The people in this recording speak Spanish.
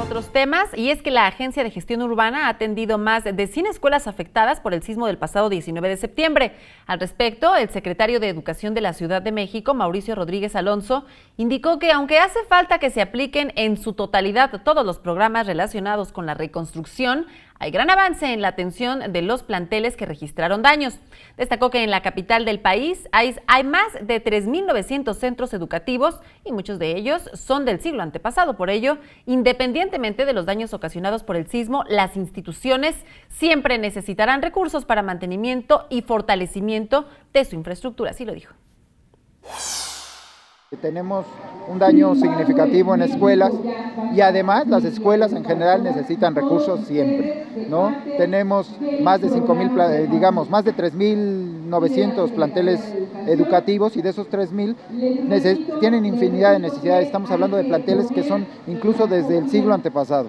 otros temas, y es que la Agencia de Gestión Urbana ha atendido más de 100 escuelas afectadas por el sismo del pasado 19 de septiembre. Al respecto, el secretario de Educación de la Ciudad de México, Mauricio Rodríguez Alonso, indicó que aunque hace falta que se apliquen en su totalidad todos los programas relacionados con la reconstrucción, hay gran avance en la atención de los planteles que registraron daños. Destacó que en la capital del país hay más de 3.900 centros educativos y muchos de ellos son del siglo antepasado. Por ello, independientemente de los daños ocasionados por el sismo, las instituciones siempre necesitarán recursos para mantenimiento y fortalecimiento de su infraestructura, así lo dijo. Tenemos un daño significativo en escuelas y además las escuelas en general necesitan recursos siempre, ¿no? Tenemos más de 5.000, digamos, más de 3.900 planteles educativos y de esos 3.000 tienen infinidad de necesidades. Estamos hablando de planteles que son incluso desde el siglo antepasado.